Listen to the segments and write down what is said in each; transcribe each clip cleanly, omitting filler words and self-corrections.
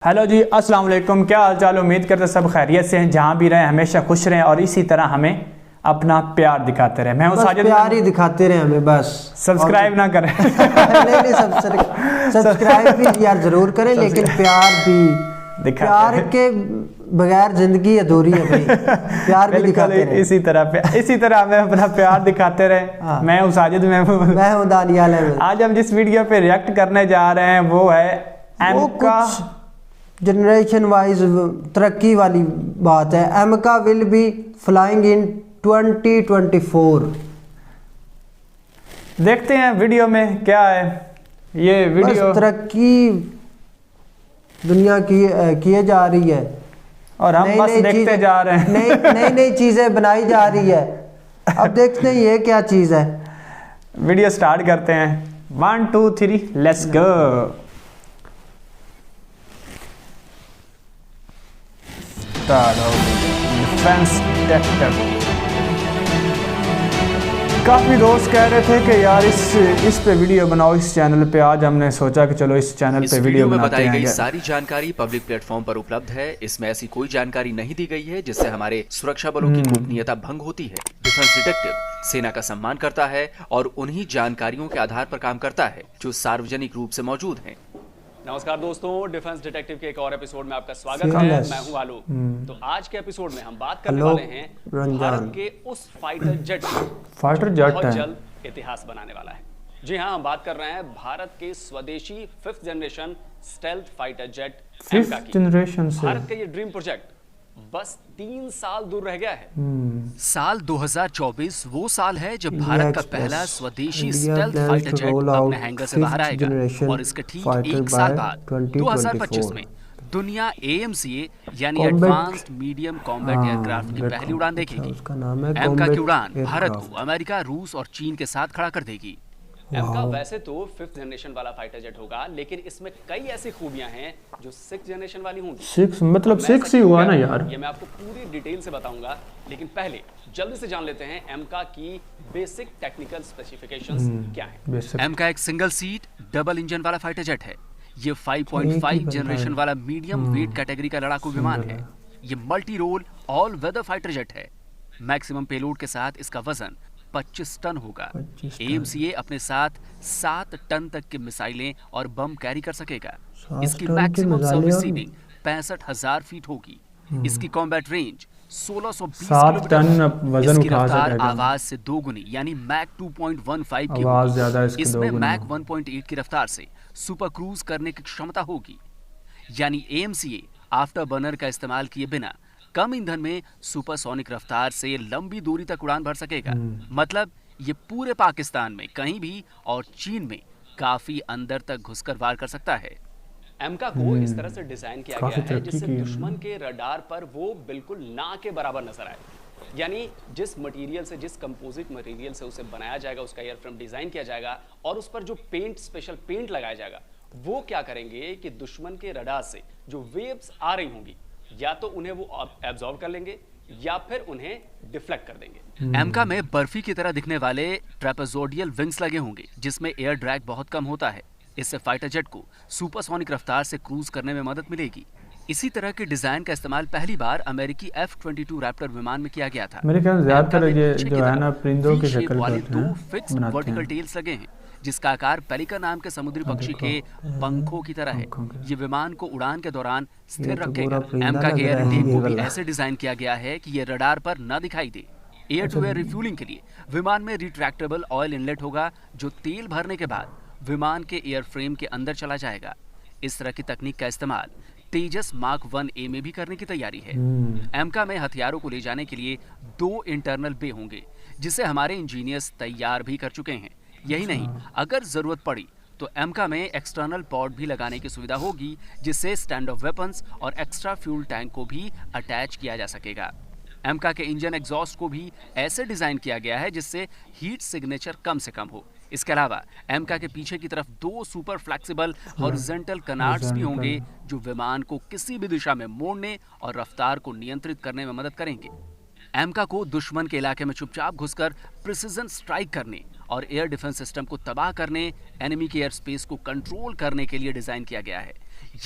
Hello जी, अस्सलाम वालेकुम। क्या हाल चाल? उम्मीद करते सब खैरियत से हैं, जहाँ भी रहें हमेशा खुश रहें और इसी तरह हमें अपना प्यार दिखाते रहें। मैं हूँ साजिद। प्यार ही दिखाते रहे हमें बस। सब्सक्राइब ना करें। नहीं सब्सक्राइब भी यार जरूर करें, लेकिन प्यार भी, प्यार के बगैर जिंदगी अधूरी है भाई। प्यार भी दिखाते रहे। इसी तरह हमें अपना प्यार दिखाते रहे। मैं हूँ साजिद। मैं हूँ दानियाल। आज हम जिस वीडियो पे रिएक्ट करने जा रहे हैं वो है एमका। जनरेशन वाइज तरक्की वाली बात है। एमका विल बी फ्लाइंग इन 2024। देखते हैं वीडियो में क्या है। ये वीडियो तरक्की दुनिया की किए जा रही है और हम बस देखते जा रहे हैं। नई चीजें बनाई जा रही है। अब देखते हैं ये क्या चीज है। वीडियो स्टार्ट करते हैं। 1 2 3 लेट्स गो। Defence tractor. काफ़ी दोस्त कह रहे थे कि यार इस पे वीडियो बनाओ, इस चैनल पे। आज हमने सोचा कि चलो इस चैनल पे वीडियो बनाते हैं। बताई गई सारी जानकारी पब्लिक प्लेटफॉर्म पर उपलब्ध है। इसमें ऐसी कोई जानकारी नहीं दी गई है जिससे हमारे सुरक्षा बलों की गोपनीयता भंग होती है। डिफेंस डिटेक्टिव सेना का सम्मान करता है और उन्हीं जानकारियों के आधार पर काम करता है जो सार्वजनिक रूप से मौजूद हैं। नमस्कार दोस्तों, डिफेंस डिटेक्टिव के एक और एपिसोड में आपका स्वागत है। मैं हूं आलू। तो आज के एपिसोड में हम बात करने वाले हैं भारत के उस फाइटर जेट बहुत जल्द इतिहास बनाने वाला है। जी हां, हम बात कर रहे हैं भारत के स्वदेशी 5th generation stealth fighter jet AMCA की। भारत का ये ड्रीम प्रोजेक्ट बस 3 साल दूर रह गया है। साल 2024 वो साल है जब भारत का पहला स्वदेशी स्टेल्थ फाइटर जेट अपने हैंगर से बाहर आएगा और इसके ठीक एक साल बाद 2025 में दुनिया AMCA यानी एडवांस्ड मीडियम कॉम्बैट एयरक्राफ्ट की पहली उड़ान देखेगी। एमका की उड़ान भारत को अमेरिका, रूस और चीन के साथ खड़ा कर देगी। एमका वैसे तो 5th जनरेशन वाला फाइटर जेट होगा, लेकिन इसमें कई ऐसी खूबियां हैं जो 6th जनरेशन वाली होंगी। 6 मतलब 6 ही हुआ ना यार। ये मैं आपको पूरी डिटेल से बताऊंगा, लेकिन पहले जल्दी से जान लेते हैं एमका की बेसिक टेक्निकल स्पेसिफिकेशंस क्या हैं। एमका एक सिंगल सीट डबल इंजन वाला फाइटर जेट है। ये 5.5 जनरेशन वाला मीडियम वेट कैटेगरी का लड़ाकू विमान है। ये multi role all weather fighter jet है। मैक्सिमम पेलोड के साथ इसका वजन 25 टन होगा। AMCA अपने साथ 7 टन तक की मिसाइलें और बम कैरी कर सकेगा। इसकी मैक्सिमम सर्विस सीटिंग 65,000 फीट होगी। इसकी कॉम्बैट रेंज 1620 किलोमीटर। इसकी रफ्तार आवाज से 2 गुनी यानी मैक 2.15 की होगी। इसमें मैक 1.8 की रफ्तार से सुपर क्रूज करने की क्षमता होगी। यानी AMCA आफ्टर बर्नर का इस्तेमाल किए बिना कम ईंधन में सुपरसोनिक रफ्तार से लंबी दूरी तक उड़ान भर सकेगा। मतलब ये पूरे पाकिस्तान में कहीं भी और चीन में काफी अंदर तक घुसकर वार कर सकता है। एमका को इस तरह से डिजाइन किया गया है जिससे दुश्मन के रडार पर वो बिल्कुल ना के बराबर नजर आए। यानी जिस मटेरियल से, जिस कंपोजिट मटेरियल से उसे बनाया जाएगा, उसका एयरफ्रेम डिजाइन किया जाएगा और उस पर जो स्पेशल पेंट लगाया जाएगा, वो क्या करेंगे कि दुश्मन के रडार से जो वेव्स आ रही होंगी या तो उन्हें वो एब्जॉर्ब कर लेंगे या फिर उन्हें डिफ्लेक्ट कर देंगे। एमका में बर्फी की तरह दिखने वाले ट्रेपेजोडियल विंग्स लगे होंगे जिसमें एयर ड्रैग बहुत कम होता है। इससे फाइटर जेट को सुपरसोनिक रफ्तार से क्रूज करने में मदद मिलेगी। इसी तरह के डिजाइन का इस्तेमाल पहली बार अमेरिकी F-22 रैप्टर विमान में किया गया था। मेरे ख्याल ज्यादातर ये जो है ना परिंदों की शक्ल वाले 2 फिक्स्ड वर्टिकल टेल्स लगे हैं जिसका आकार पेलिकन नाम के समुद्री पक्षी के पंखों की तरह है। ये विमान को उड़ान के दौरान स्थिर रखेगा। एमका के एयर इंटेक को भी ऐसे डिजाइन किया गया है कि ये रडार पर न दिखाई दे। एयर टू एयर रिफ्यूलिंग के लिए विमान में रिट्रैक्टेबल ऑयल इनलेट होगा जो तेल भरने के बाद विमान के एयर फ्रेम के अंदर चला जाएगा। इस तरह की तकनीक का इस्तेमाल तेजस मार्क 1A में भी करने की तैयारी है। एमका में हथियारों को ले जाने के लिए 2 इंटरनल बे होंगे जिसे हमारे इंजीनियर्स तैयार भी कर चुके हैं। यही नहीं, अगर जरूरत पड़ी तो एमका में एक्सटर्नल पॉड भी लगाने की सुविधा होगी जिससे स्टैंड ऑफ वेपन्स और एक्स्ट्रा फ्यूल टैंक को भी अटैच किया जा सकेगा। एमका के इंजन एग्जॉस्ट को भी ऐसे डिजाइन किया गया है जिससे हीट सिग्नेचर कम से कम हो। इसके अलावा एमका के पीछे की तरफ 2 सुपर फ्लेक्सिबल हॉरिजॉन्टल कनार्ड्स भी होंगे जो विमान को किसी भी दिशा में मोड़ने और रफ्तार को नियंत्रित करने में मदद करेंगे। एमका को दुश्मन के इलाके में चुपचाप घुसकर प्रिसिजन स्ट्राइक करने और एयर डिफेंस सिस्टम को तबाह करने, एनिमी के एयर स्पेस को कंट्रोल करने के लिए डिजाइन किया गया है।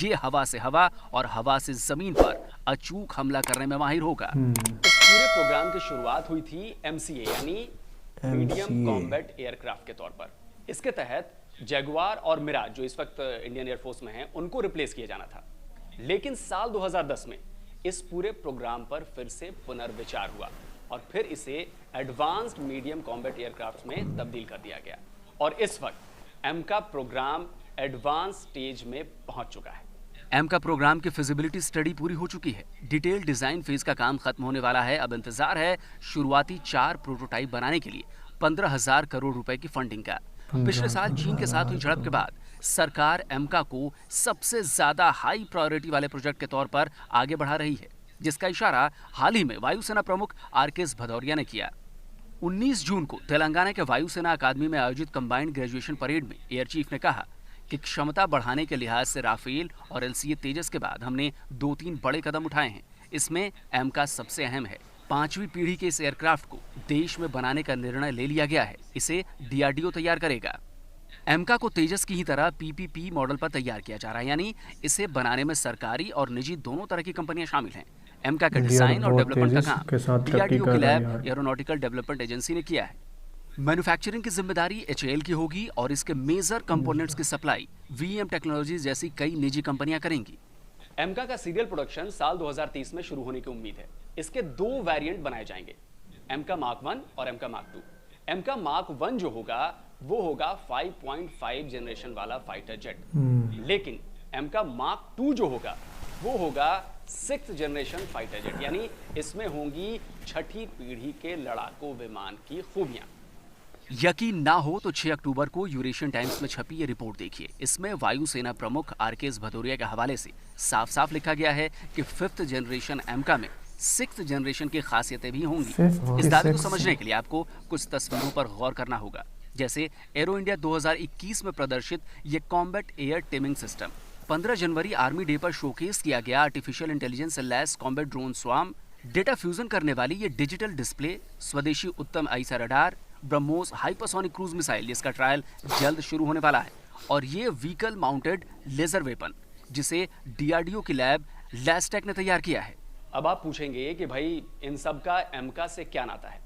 ये हवा से हवा और हवा से जमीन पर अचूक हमला करने में माहिर होगा। इस पूरे प्रोग्राम की शुरुआत हुई थी MCA यानी मीडियम कॉम्बैट एयरक्राफ्ट के तौर पर। इसके तहत जैगुआर और मिराज जो इस वक्त इंडियन एयरफोर्स में हैं, उनको रिप्लेस किया जाना था। लेकिन साल 2010 में इस पूरे प्रोग्राम पर फिर से पुनर्विचार हुआ और फिर इसे एडवांस्ड मीडियम कॉम्बैट एयरक्राफ्ट में तब्दील कर दिया गया और इस वक्त एमका प्रोग्राम एडवांस स्टेज में पहुंच चुका है। एमका प्रोग्राम की फिजिबिलिटी स्टडी पूरी हो चुकी है। डिटेल डिजाइन फेज का काम खत्म होने वाला है। अब इंतजार है शुरुआती 4 प्रोटोटाइप बनाने के लिए 15,000 करोड़ रुपए की फंडिंग का। पिछले साल चीन के साथ हुई झड़प के बाद सरकार एमका को सबसे ज्यादा हाई प्रायोरिटी वाले प्रोजेक्ट के तौर पर आगे बढ़ा रही है, जिसका इशारा हाल ही में वायुसेना प्रमुख आरकेएस भदौरिया ने किया। 19 जून को तेलंगाना के वायुसेना अकादमी में आयोजित कंबाइंड ग्रेजुएशन परेड में एयर चीफ ने कहा कि क्षमता बढ़ाने के लिहाज से राफेल और LCA तेजस के बाद हमने 2-3 बड़े कदम उठाए हैं। इसमें एमका सबसे अहम है। 5वीं पीढ़ी के इस एयरक्राफ्ट को देश में बनाने का निर्णय ले लिया गया है। इसे DRDO तैयार करेगा। एमका को तेजस की ही तरह PPP मॉडल पर तैयार किया जा रहा है, यानी इसे बनाने में सरकारी और निजी दोनों तरह की कंपनियां शामिल हैं। एमका का डिजाइन और डेवलपमेंट का काम DRDO की लैब एरोनॉटिकल डेवलपमेंट एजेंसी ने किया है। मैन्युफैक्चरिंग की जिम्मेदारी HAL की होगी और इसके मेजर कंपोनेंट्स की सप्लाई VM टेक्नोलॉजीज जैसी कई निजी कंपनियां करेंगी। एमका का सीरियल प्रोडक्शन साल 2030 में शुरू होने की उम्मीद है। इसके 2 वेरिएंट बनाए जाएंगे, एमका मार्क 1 और एमका मार्क 2। एमका मार्क 1 जो होगा वो होगा 5.5 जनरेशन वाला फाइटर जेट, लेकिन एमका मार्क 2 जो होगा वो होगा 6th जनरेशन फाइटर जेट, यानी इसमें होंगी 6ठी पीढ़ी के लड़ाकू विमान की खूबियां। यकीन ना हो तो 6 अक्टूबर को यूरेशियन टाइम्स में छपी ये रिपोर्ट देखिए। इसमें वायुसेना प्रमुख आरकेएस भदौरिया के हवाले से साफ साफ लिखा गया है कि 5th जनरेशन एमका में 6th जनरेशन की खासियतें भी होंगी। इस दावे को समझने के लिए आपको कुछ तस्वीरों पर गौर करना होगा, जैसे एरो इंडिया 2021 में प्रदर्शित ये कॉम्बैट एयर टेमिंग सिस्टम। 15 जनवरी आर्मी डे पर शोकेस किया गया आर्टिफिशियल इंटेलिजेंस से लैस combat drone swarm, data fusion करने वाली ये डिजिटल डिस्प्ले, स्वदेशी Uttam AESA radar, BrahMos hypersonic cruise missile जिसका ट्रायल जल्द शुरू होने वाला है, और ये व्हीकल माउंटेड लेजर वेपन जिसे DRDO की लैब लैस्टेक ने तैयार किया है। अब आप पूछेंगे कि भाई इन सब का एमका से क्या नाता है?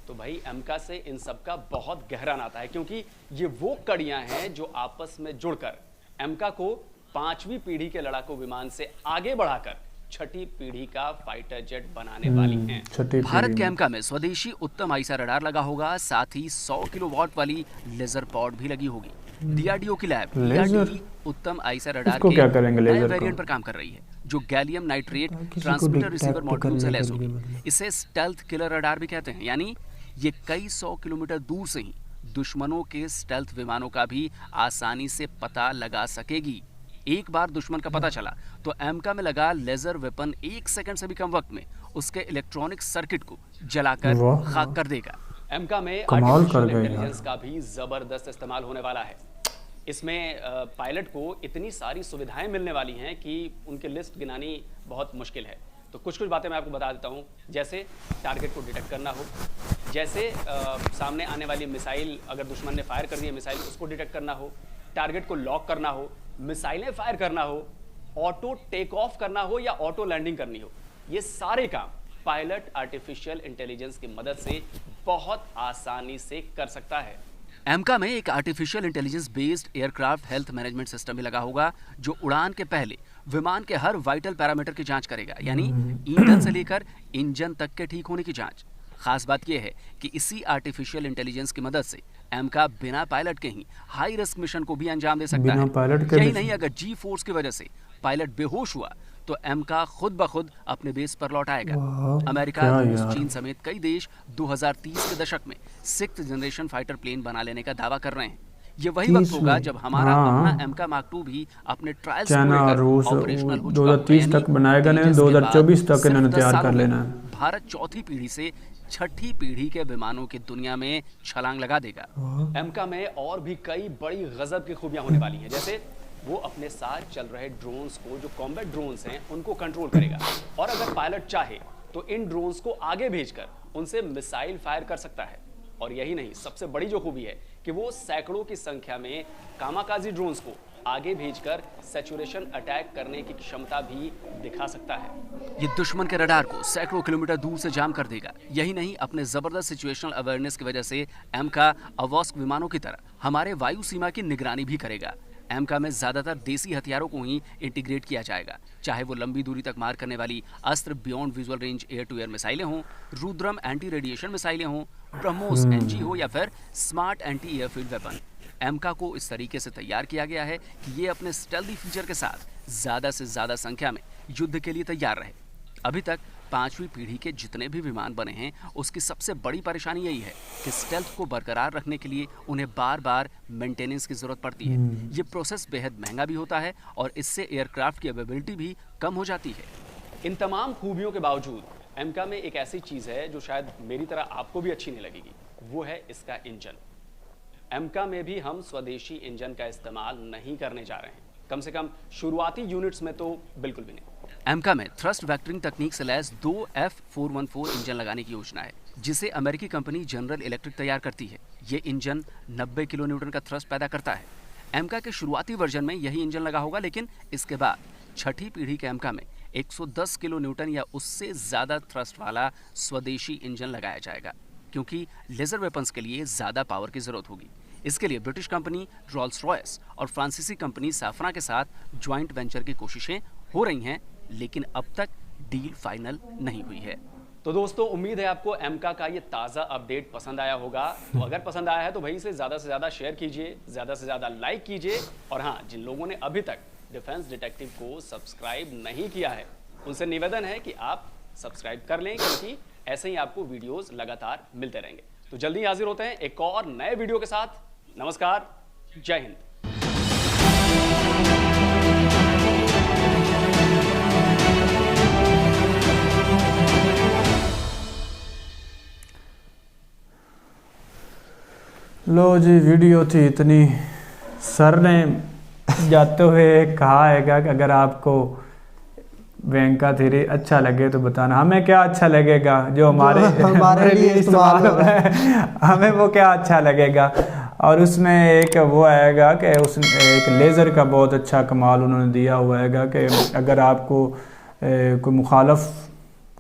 तो भाई एमका से इन सब का बहुत गहरा नाता है, क्योंकि ये वो कड़ियां हैं जो आपस में जुड़कर एमका को 5वीं पीढ़ी के लड़ाकू विमान से आगे बढ़ाकर 6ठी पीढ़ी का फाइटर जेट बनाने वाली हैं। भारत के एमका में स्वदेशी उत्तम आईसा रडार लगा होगा, साथ ही 100 किलोवाट वाली लेजर पॉड भी लगी होगी। DRDO की लैब DRDO उत्तम आईसा रडार के नए वेरिएंट पर काम कर रही है, जो gallium nitrate transmitter receiver module से लैस होगी। इसे स्टेल्थ किलर रडार भी कहते हैं, यानी ये कई 100 किलोमीटर दूर से ही दुश्मनों के स्टेल्थ विमानों का भी आसानी से पता लगा सकेगी। एक बार दुश्मन का पता चला तो एमका में लगा लेजर वेपन 1 सेकंड से भी कम वक्त में उसके इलेक्ट्रॉनिक सर्किट को जलाकर खाक कर देगा। एमका में आर्टिफिशियल इंटेलिजेंस का भी जबरदस्त इस्तेमाल होने वाला है। इसमें पायलट को इतनी सारी सुविधाएं मिलने वाली हैं कि उनकी लिस्ट गिनानी बहुत मुश्किल है। तो कुछ बातें मैं आपको बता देता हूं, जैसे टारगेट को डिटेक्ट करना हो, जैसे सामने आने वाली मिसाइल अगर दुश्मन ने फायर कर दी है मिसाइल, उसको डिटेक्ट करना हो, टारगेट को लॉक करना हो, मिसाइलें फायर करना हो, ऑटो टेक ऑफ करना हो या ऑटो लैंडिंग करनी हो, ये सारे काम पायलट आर्टिफिशियल इंटेलिजेंस की मदद से बहुत आसानी से कर सकता है। एमका में एक artificial intelligence based aircraft health management system भी लगा होगा, जो उड़ान के पहले विमान के हर वाइटल पैरामीटर की जांच करेगा, यानी ईंधन से लेकर इंजन तक के ठीक होने की जांच। खास बात यह है कि इसी आर्टिफिशियल इंटेलिजेंस की मदद से एमका बिना पायलट के ही हाई रिस्क मिशन को भी अंजाम दे सकता है। यही नहीं, अगर जी फोर्स की वजह से पायलट बेहोश हुआ तो एमका खुद ब खुद अपने बेस पर लौट आएगा। अमेरिका, रूस, चीन समेत कई देश 2030 के दशक में 6th जनरेशन फाइटर प्लेन बना लेने का दावा कर रहे हैं। ये वही वक्त होगा जब हमारा अपना एमका मार्क 2 भी अपने ट्रायल्स ऑपरेशनल हो चुका है। 2030 तक बनाएगा नहीं, 2024 तक इन्होंने तैयार कर लेना है। भारत 4थी पीढ़ी से 6ठी पीढ़ी के विमानों की दुनिया में छलांग लगा देगा। एमका में और भी कई बड़ी गजब की खूबियां होने वाली हैं, जैसे वो अपने साथ चल रहे ड्रोन्स को, जो कॉम्बैट ड्रोन्स हैं, उनको कंट्रोल करेगा, और अगर पायलट चाहे तो इन ड्रोन्स को आगे भेजकर उनसे मिसाइल फायर कर सकता है। और यही नहीं, सबसे बड़ी जो खूबी है कि वो सैकड़ों की संख्या में कामाकाजी ड्रोन्स को आगे भेजकर सैचुरेशन अटैक करने की क्षमता भी दिखा सकता है। ये दुश्मन के रडार को सैकड़ों किलोमीटर दूर से जाम कर देगा। यही नहीं, अपने जबरदस्त सिचुएशनल अवेयरनेस की वजह से एमका अवॉस्क विमानों की तरह हमारे वायु सीमा की निगरानी भी करेगा। एमका में ज्यादातर देसी हथियारों को ही इंटीग्रेट किया जाएगा, चाहे वो लंबी दूरी तक मार करने वाली Astra beyond visual range air to air मिसाइलें हों, रुद्रम एंटी रेडिएशन मिसाइलें हों, ब्रह्मोस एनजी हो या फिर स्मार्ट एंटी एयरफील्ड वेपन। एमका को इस तरीके से तैयार किया गया है कि ये अपने स्टेल्दी फीचर के साथ ज्यादा से ज्यादा संख्या में युद्ध के लिए तैयार रहे। अभी तक 5वीं पीढ़ी के जितने भी विमान बने हैं, उसकी सबसे बड़ी परेशानी यही है कि स्टेल्थ को बरकरार रखने के लिए उन्हें बार बार मेंटेनेंस की जरूरत पड़ती है। ये प्रोसेस बेहद महंगा भी होता है और इससे एयरक्राफ्ट की अवेलेबिलिटी भी कम हो जाती है। इन तमाम खूबियों के बावजूद एमका में एक ऐसी चीज है जो शायद मेरी तरह आपको भी अच्छी नहीं लगेगी, वो है इसका इंजन। एमका में भी हम स्वदेशी इंजन का इस्तेमाल नहीं करने जा रहे हैं, कम से कम शुरुआती यूनिट्स में तो बिल्कुल भी नहीं। एमका में थ्रस्ट वेक्टरिंग तकनीक से लैस 2 F414 इंजन लगाने की योजना है, जिसे अमेरिकी कंपनी जनरल इलेक्ट्रिक तैयार करती है। ये इंजन 90 किलो न्यूटन का थ्रस्ट पैदा करता है। एमका के शुरुआती वर्जन में यही इंजन लगा होगा, लेकिन इसके बाद 6ठी पीढ़ी के एमका में 110 किलो न्यूटन या उससे ज़्यादा थ्रस्ट वाला स्वदेशी इंजन लगाया जाएगा, क्योंकि लेजर वेपन्स के लिए ज़्यादा पावर की ज़रूरत होगी। इसके लिए ब्रिटिश कंपनी रोल्स रॉयस और फ्रांसीसी कंपनी साफना के साथ ज्वाइंट वेंचर की कोशिशें हो रही हैं, लेकिन अब तक डील फाइनल नहीं हुई है। तो दोस्तों, उम्मीद है आपको एमका का ये ताज़ा अपडेट पसंद आया होगा। तो अगर पसंद आया है तो भाई इसे ज़्यादा से ज़्यादा शेयर कीजिए, ज़्यादा से ज़्यादा लाइक कीजिए, और हाँ, जिन लोगों ने अभी तक डिफेंस डिटेक्टिव को सब्सक्राइब नहीं किया है, उनसे निवेदन है कि आप सब्सक्राइब कर लें, क्योंकि ऐसे ही आपको वीडियोस लगातार मिलते रहेंगे। तो जल्दी हाजिर होते हैं एक और नए वीडियो के साथ। नमस्कार, जय हिंद। लो जी, वीडियो थी इतनी। सर ने जाते हुए कहा है कि अगर आपको बैंक थ्योरी अच्छा लगे तो बताना। हमें क्या अच्छा लगेगा, जो हमारे लिए इस्तेमाल हो रहा है, हमें वो क्या अच्छा लगेगा। और उसमें एक वो आएगा कि उसमें एक लेज़र का बहुत अच्छा कमाल उन्होंने दिया हुआ है कि अगर आपको कोई मुखालफ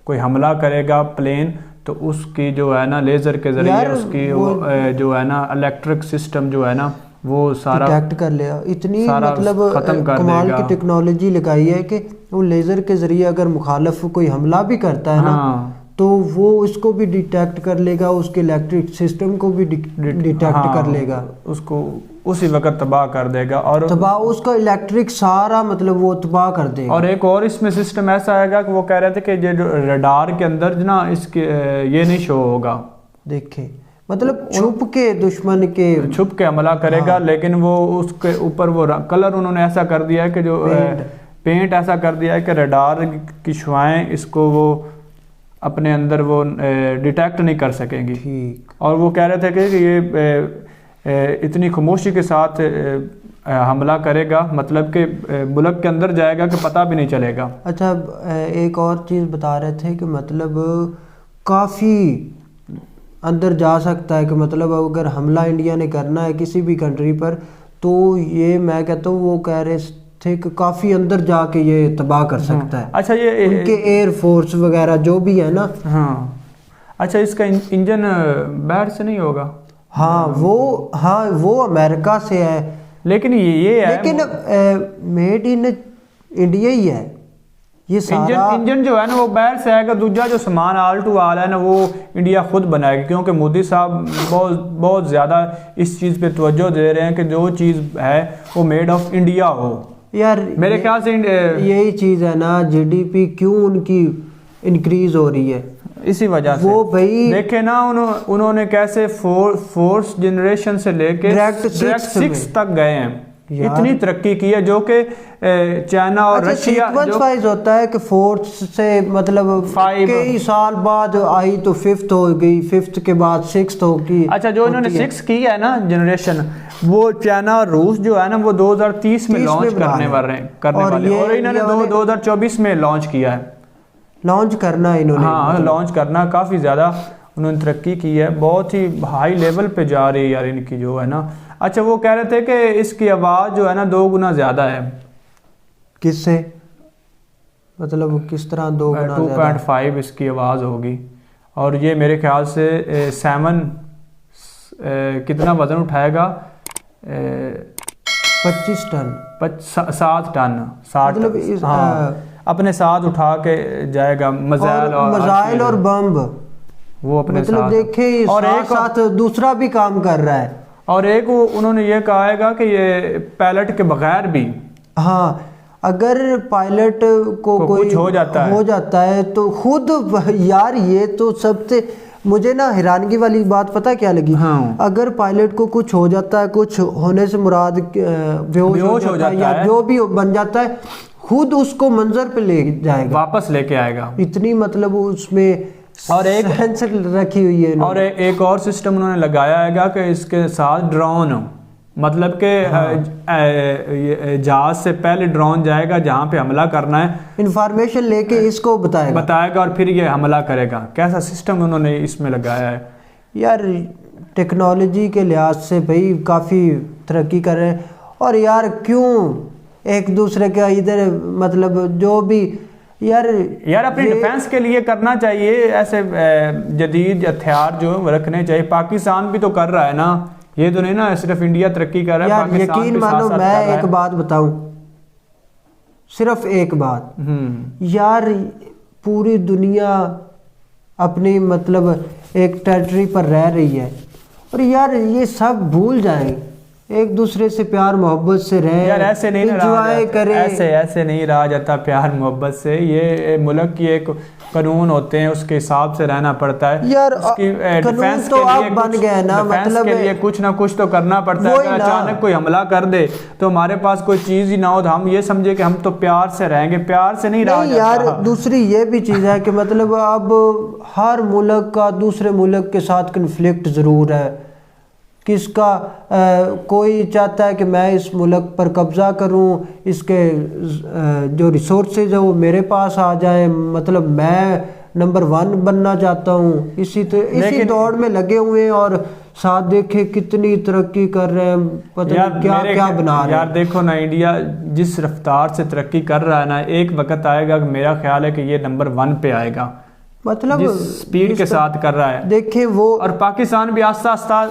कोई हमला करेगा प्लेन, तो उसकी जो है ना लेज़र के ज़रिए उसकी जो है ना इलेक्ट्रिक सिस्टम जो है ना वो सारा डिटेक्ट कर लिया। इतनी मतलब कमाल की टेक्नोलॉजी लगाई है कि वो लेज़र के ज़रिए अगर मुखालफ कोई हमला भी करता है ना, तो वो उसको भी डिटेक्ट कर लेगा, उसके इलेक्ट्रिक सिस्टम को भी डिटेक्ट कर लेगा, उसको उसी वक्त तबाह कर देगा। और तबाह उसका इलेक्ट्रिक सारा मतलब वो तबाह कर देगा। और एक और इसमें सिस्टम ऐसा आएगा कि वो कह रहे थे कि जो रडार के अंदर ना इसके ये नहीं शो होगा, देखे मतलब छुप के दुश्मन के छुप के हमला करेगा। हाँ। लेकिन वो उसके ऊपर वो कलर उन्होंने ऐसा कर दिया है कि जो पेंट ऐसा कर दिया है कि रडार की शुआएं इसको वो अपने अंदर वो डिटेक्ट नहीं कर सकेंगी। ठीक। और वो कह रहे थे कि ये इतनी खामोशी के साथ हमला करेगा, मतलब कि मुल्क के अंदर जाएगा कि पता भी नहीं चलेगा। अच्छा, एक और चीज़ बता रहे थे कि मतलब काफ़ी अंदर जा सकता है, कि मतलब अगर हमला इंडिया ने करना है किसी भी कंट्री पर, तो ये मैं कहता हूँ वो कह रहे थे कि काफ़ी अंदर जाके ये तबाह कर सकता है। अच्छा, ये उनके एयर फोर्स वगैरह जो भी है ना। हाँ। अच्छा, इसका इंजन बाहर से नहीं होगा? हाँ वो अमेरिका से है, लेकिन ये है, लेकिन मेड इन इंडिया ही है ये सारा। इंजन जो है ना वो बाहर से आएगा। दूसरा जो सामान आल टू आल है ना वो इंडिया खुद बनाएगी, क्योंकि मोदी साहब बहुत ज़्यादा इस चीज़ पे तवज्जो दे रहे हैं कि जो चीज़ है वो मेड ऑफ इंडिया हो। यार मेरे ख्याल से यही चीज़ है ना, जीडीपी क्यों उनकी इंक्रीज हो रही है, इसी वजह से। वो भाई देखे ना उन्होंने कैसे फोर्थ जनरेशन से लेके डायरेक्ट 6 तक गए हैं। इतनी तरक्की की है, जो कि चाइना और रशिया जो होता है कि फोर्थ से मतलब 5 कई साल बाद आई तो 5th हो गई, 5th के बाद 6th होगी। अच्छा, जो इन्होंने 6 की है ना जनरेशन, वो चाइना और रूस जो है ना वो 2030 में लॉन्च करने वाले और इन्होंने 2024 में लॉन्च किया है। लॉन्च करना इन्होंने, हाँ लॉन्च करना काफ़ी ज़्यादा। उन्होंने तरक्की की है, बहुत ही हाई लेवल पे जा रही है यार इनकी जो है ना। अच्छा वो कह रहे थे कि इसकी आवाज़ जो है ना 2 गुना ज़्यादा है। किससे, मतलब किस तरह 2 गुना 2.5 इसकी आवाज़ होगी, और ये मेरे ख्याल से 7 कितना वज़न उठाएगा, 25 टन 7 टन 60, मतलब हाँ अपने साथ उठा के जाएगा। मज़ाइल और बम वो अपने मतलब साथ देखे, और एक साथ दूसरा भी काम कर रहा है। और एक वो उन्होंने ये कहा है कि ये पायलट के बगैर भी, हाँ अगर पायलट को कोई कुछ हो जाता है तो खुद यार, ये तो सबसे मुझे ना हैरानगी वाली बात पता क्या लगी, हाँ। अगर पायलट को कुछ हो जाता है, कुछ होने से मुराद बेहोश हो जाता है या जो भी बन जाता है, खुद उसको मंजर पे ले जाएगा, वापस लेके आएगा। इतनी मतलब उसमें और एक सेंसर रखी हुई है और एक और सिस्टम उन्होंने लगाया है कि इसके साथ ड्रोन, मतलब कि जहाज से पहले ड्रोन जाएगा जहाँ पे हमला करना है, इंफॉर्मेशन लेके इसको बताएगा और फिर ये हमला करेगा। कैसा सिस्टम उन्होंने इसमें लगाया है यार। टेक्नोलॉजी के लिहाज से भाई काफ़ी तरक्की कर रहे हैं। और यार क्यों एक दूसरे का इधर मतलब जो भी यार अपनी डिफेंस के लिए करना चाहिए, ऐसे जदीद हथियार जो रखने चाहिए। पाकिस्तान भी तो कर रहा है ना, ये तो नहीं ना सिर्फ इंडिया तरक्की कर रहा है, यार यकीन मानो मैं एक बात बताऊं, सिर्फ एक बात, यार पूरी दुनिया अपनी मतलब एक टेरिटरी पर रह रही है, और यार ये सब भूल जाएं, एक दूसरे से प्यार मोहब्बत से रहे यार। ऐसे नहीं एंजॉय करें, ऐसे नहीं रहा जाता प्यार मोहब्बत से। ये मुल्क की एक कानून होते हैं, उसके हिसाब से रहना पड़ता है यार। डिफेंस तो आप बन गए ना, मतलब के लिए कुछ ना कुछ तो करना पड़ता है। अगर अचानक कोई हमला कर दे तो हमारे पास कोई चीज ही ना हो तो हम ये समझे कि हम तो प्यार से रहेंगे, प्यार से नहीं रहा जाता। यार दूसरी ये भी चीज़ है कि मतलब अब हर मुल्क का दूसरे मुल्क के साथ कन्फ्लिक्ट ज़रूर है। किसका कोई चाहता है कि मैं इस मुल्क पर कब्ज़ा करूं, इसके जो रिसोर्सेज है वो मेरे पास आ जाए, मतलब मैं नंबर 1 बनना चाहता हूं। इसी दौड़ में लगे हुए हैं, और साथ देखे कितनी तरक्की कर रहे हैं, पता नहीं क्या क्या बना रहे हैं। यार देखो ना, इंडिया जिस रफ्तार से तरक्की कर रहा है ना, एक वक्त आएगा कि मेरा ख्याल है कि ये नंबर 1 पे आएगा, मतलब स्पीड के साथ कर रहा है। देखे वो, और पाकिस्तान भी आस्ता आस्ता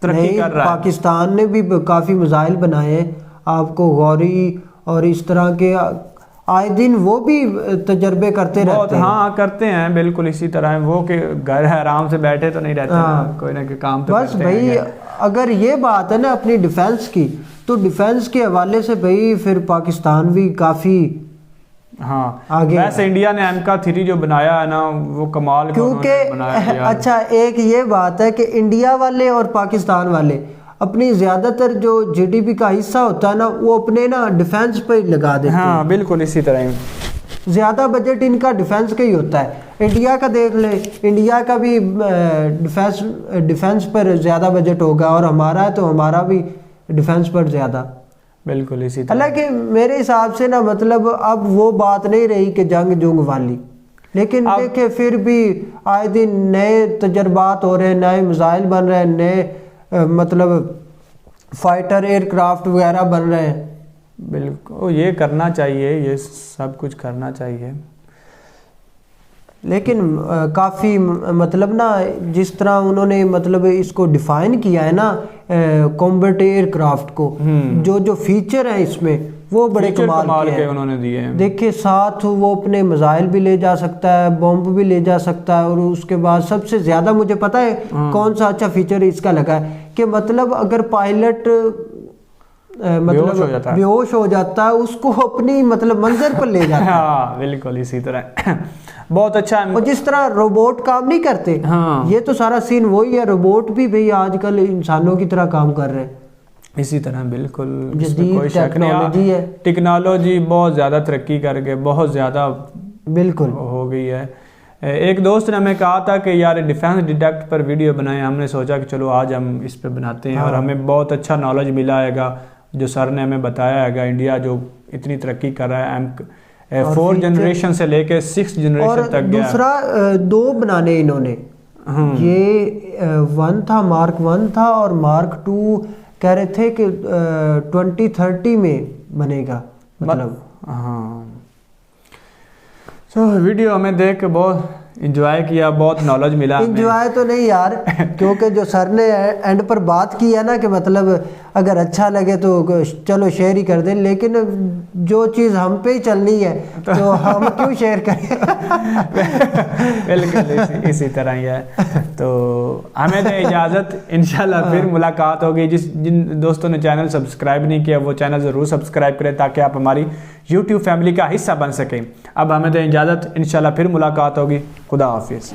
तरक्की कर रहा है। पाकिस्तान ने भी काफ़ी मिसाइल बनाए हैं, आपको गौरी और इस तरह के आए दिन वो भी तजर्बे करते रहते हैं। हाँ करते हैं, बिल्कुल इसी तरह है वो कि घर है आराम से बैठे तो नहीं रहते ना, कोई ना कोई काम तो बस भाई। अगर ये बात है ना अपनी डिफेंस की, तो डिफेंस के हवाले से भाई फिर पाकिस्तान भी काफ़ी आगे। वैसे इंडिया ने MK3 जो बनाया है ना, वो कमाल, क्योंकि अच्छा एक ये बात है कि इंडिया वाले और पाकिस्तान वाले अपनी ज़्यादातर जो GDP का हिस्सा होता है ना, वो अपने ना डिफेंस पे लगा देते हैं। हाँ बिल्कुल इसी तरह ज़्यादा बजट इनका डिफेंस का ही होता है। इंडिया का देख ले, इंडिया का भी डिफेंस पर ज़्यादा बजट होगा, और हमारा है तो हमारा भी डिफेंस पर ज़्यादा, बिल्कुल इसी तरह। हालांकि मेरे हिसाब से ना मतलब अब वो बात नहीं रही कि जंग जुंग वाली, लेकिन देखे फिर भी आए दिन नए तजर्बात हो रहे हैं, नए मिसाइल बन रहे हैं, नए मतलब फाइटर एयरक्राफ्ट वगैरह बन रहे हैं। बिल्कुल ये करना चाहिए, ये सब कुछ करना चाहिए। लेकिन काफ़ी मतलब ना जिस तरह उन्होंने मतलब इसको डिफ़ाइन किया है ना कॉम्बैट एयरक्राफ्ट को, जो फीचर हैं इसमें वो बड़े कमाल के उन्होंने दिए हैं। देखिए साथ वो अपने मिसाइल भी ले जा सकता है, बॉम्ब भी ले जा सकता है, और उसके बाद सबसे ज़्यादा मुझे पता है कौन सा अच्छा फीचर इसका लगा है कि मतलब अगर पायलट मतलब बेहोश हो जाता है, उसको अपनी मतलब मंजिल पर ले जाता है। हाँ बिल्कुल इसी तरह बहुत अच्छा है। और जिस तरह रोबोट काम नहीं करते, हाँ। ये तो सारा सीन वही है, रोबोट भी भाई आजकल इंसानों की तरह काम कर रहे हैं इसी तरह। बिल्कुल कोई शक नहीं है, टेक्नोलॉजी बहुत ज़्यादा तरक्की करके बहुत ज़्यादा बिल्कुल हो गई है। एक दोस्त ने हमें कहा था कि यार डिफेंस डिडक्ट पर वीडियो बनाएं, हमने सोचा कि चलो आज हम इस पे बनाते हैं। हाँ। और हमें बहुत अच्छा नॉलेज मिला हैगा, जो सर ने हमें बताया हैगा, इंडिया जो इतनी तरक्की कर रहा है 4 जनरेशन से लेके 6 जनरेशन तक गया। दूसरा 2 बनाने इन्होंने ये 1 था, मार्क 1 था, और मार्क 2 कह रहे थे कि 2030 में बनेगा मतलब। हाँ। तो वीडियो हमें देख के बहुत इंजॉय किया, बहुत नॉलेज मिला। इंजॉय तो नहीं यार, क्योंकि जो सर ने एंड पर बात की है ना कि मतलब अगर अच्छा लगे तो चलो शेयर ही कर दें, लेकिन जो चीज़ हम पे ही चलनी है तो हम क्यों शेयर करें। बिल्कुल इसी तरह ही है। तो हमें दे इजाज़त, इंशाल्लाह फिर मुलाकात होगी। जिन दोस्तों ने चैनल सब्सक्राइब नहीं किया वो चैनल ज़रूर सब्सक्राइब करें ताकि आप हमारी YouTube फैमिली का हिस्सा बन सकें। अब हमें दे इजाज़त, इंशाल्लाह फिर मुलाकात होगी। खुदा हाफिज़।